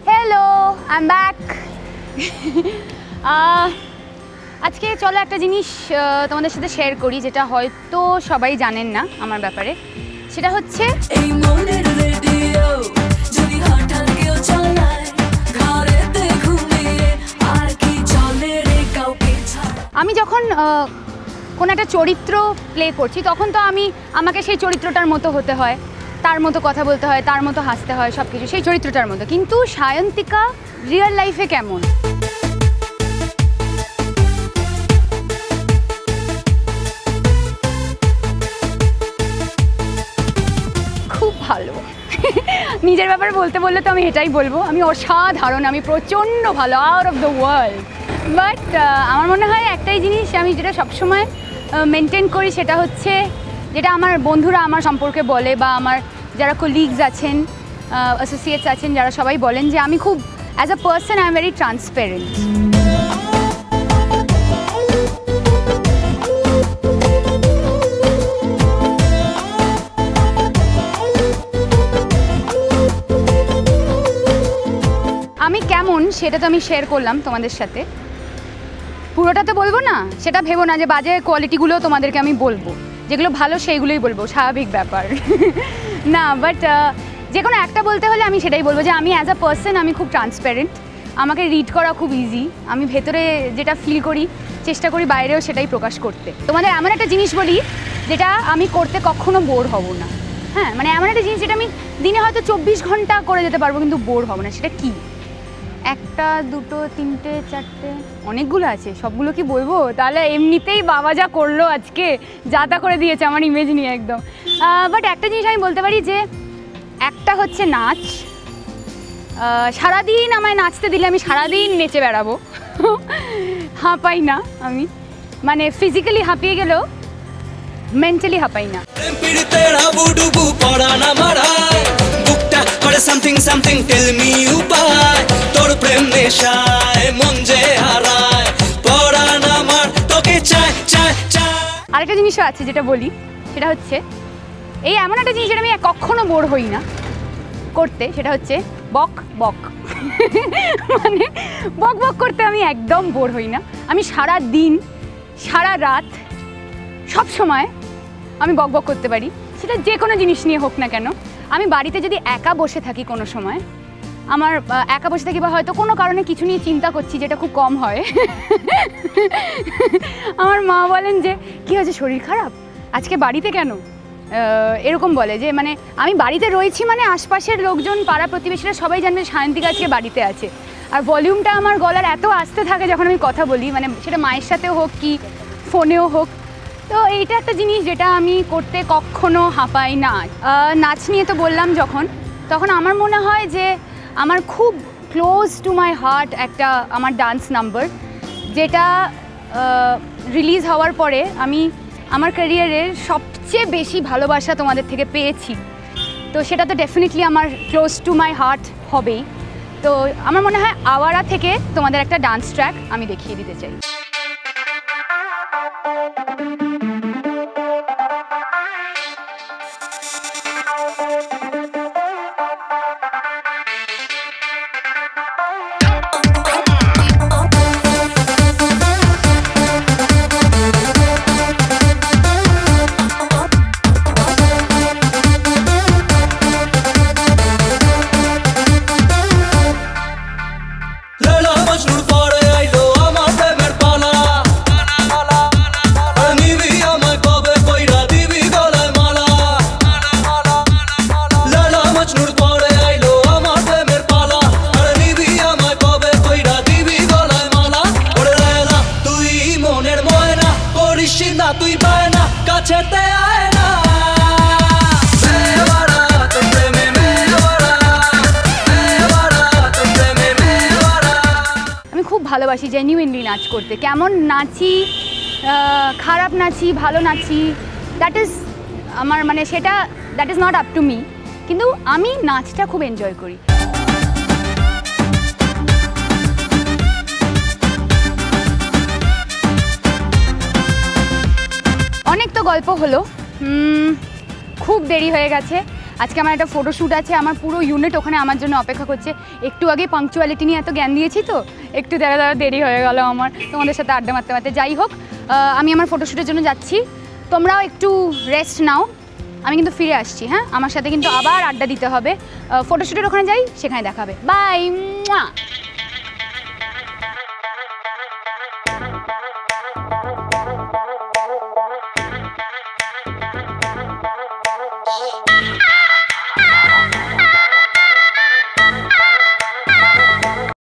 Hello, I am back. আজকে চলো একটা জিনিস তোমাদের সাথে শেয়ার করি, যেটা হয়তো সবাই জানেন না আমার ব্যাপারে। সেটা হচ্ছে আমি যখন কোনো একটা চরিত্র প্লে করছি, তখন তো আমাকে সেই চরিত্রটার মতো হতে হয়, তার মতো কথা বলতে হয়, তার মতো হাসতে হয়, সব কিছু সেই চরিত্রটার মতো। কিন্তু সায়ন্তিকা রিয়েল লাইফে কেমন? খুব ভালো। নিজের ব্যাপারে বলতে বললে তো আমি এটাই বলবো, আমি অসাধারণ, আমি প্রচণ্ড ভালো, out of the world. But আমার মনে হয় একটাই জিনিস আমি যেটা সবসময় মেনটেন করি, সেটা হচ্ছে যেটা আমার বন্ধুরা আমার সম্পর্কে বলে, বা আমার যারা কলিগস আছেন, অ্যাসোসিয়েটস আছেন, যারা সবাই বলেন যে আমি খুব as a person I am very transparent. আমি কেমন সেটা তো আমি শেয়ার করলাম তোমাদের সাথে, পুরোটা তো বলবো না, সেটা ভেবো না যে বাজে কোয়ালিটিগুলো তোমাদেরকে আমি বলবো, যেগুলো ভালো সেইগুলোই বলবো, স্বাভাবিক ব্যাপার না। বাট যে কোনো একটা বলতে হলে আমি সেটাই বলবো যে আমি অ্যাজ আ পার্সন আমি খুব ট্রান্সপারেন্ট, আমাকে রিড করা খুব ইজি, আমি ভেতরে যেটা ফিল করি চেষ্টা করি বাইরেও সেটাই প্রকাশ করতে। তোমাদের এমন একটা জিনিস বলি যেটা আমি করতে কখনো বোর হব না। হ্যাঁ, মানে এমন একটা জিনিস যেটা আমি দিনে হয়তো 24 ঘন্টা করে যেতে পারবো, কিন্তু বোর হব না। সেটা কি? একটা, দুটো, তিনটে, চারটে, অনেকগুলো আছে, সবগুলো কি বলবো? তাহলে এমনিতেই বাবা যা করলো আজকে, যা তা করে দিয়েছে আমার ইমেজ নিয়ে একদম। বাট একটা জিনিস আমি বলতে পারি যে একটা হচ্ছে নাচ। সারাদিন আমায় নাচতে দিলে আমি সারাদিন নেচে বেড়াবো, হাঁপাই না আমি, মানে ফিজিক্যালি হাঁপিয়ে গেলেও মেন্টালি হাঁপাই না। আরেকটা জিনিসও আছে যেটা বলি, সেটা হচ্ছে এই এমন একটা জিনিস যেটা আমি কখনো বোর হই না করতে, সেটা হচ্ছে বক বক। মানে বক বক করতে আমি একদম বোর হই না। আমি সারা দিন সারা রাত সব সময় আমি বক বক করতে পারি, সেটা যে কোনো জিনিস নিয়ে হোক না কেন। আমি বাড়িতে যদি একা বসে থাকি কোনো সময়, আমার একা বসে থাকি বা হয়তো কোনো কারণে কিছু নিয়ে চিন্তা করছি, যেটা খুব কম হয়, আমার মা বলেন যে কী হয়েছে, শরীর খারাপ, আজকে বাড়িতে কেন, এরকম বলে যে মানে আমি বাড়িতে রয়েছি মানে আশপাশের লোকজন, পাড়া প্রতিবেশীরা সবাই জানবে সায়ন্তিকা আজকে বাড়িতে আছে। আর ভলিউমটা আমার গলার এত আসতে থাকে যখন আমি কথা বলি, মানে সেটা মায়ের সাথেও হোক কি ফোনেও হোক। তো এইটা একটা জিনিস যেটা আমি করতে কখনো হাঁপাই না। নাচ নিয়ে তো বললাম যখন, তখন আমার মনে হয় যে আমার খুব ক্লোজ টু মাই হার্ট একটা আমার ডান্স নাম্বার, যেটা রিলিজ হওয়ার পরে আমি আমার ক্যারিয়ারের সবচেয়ে বেশি ভালোবাসা তোমাদের থেকে পেয়েছি। তো সেটা তো ডেফিনেটলি আমার ক্লোজ টু মাই হার্ট হবেই। তো আমার মনে হয় আওয়ারা থেকে তোমাদের একটা ডান্স ট্র্যাক আমি দেখিয়ে দিতে চাই। ভালোবাসি জেনুইনলি নাচ করতে। কেমন নাচি, খারাপ নাচি, ভালো নাচি, দ্যাট ইজ আমার মানে সেটা that is not up to me, কিন্তু আমি নাচটা খুব এনজয় করি। অনেক তো গল্প হলো, খুব দেরি হয়ে গেছে। আজকে আমার একটা ফটোশ্যুট আছে, আমার পুরো ইউনিট ওখানে আমার জন্য অপেক্ষা করছে। একটু আগে পাংচুয়ালিটি নিয়ে এত জ্ঞান দিয়েছি তো একটু দেখা দেরি হয়ে গেল আমার তোমাদের সাথে আড্ডা মারতে মারতে। যাই হোক, আমি আমার ফটোশ্যুটের জন্য যাচ্ছি, তোমরাও একটু রেস্ট নাও, আমি কিন্তু ফিরে আসছি। হ্যাঁ, আমার সাথে কিন্তু আবার আড্ডা দিতে হবে। ফটোশ্যুটের ওখানে যাই, সেখানে দেখা হবে। বাই।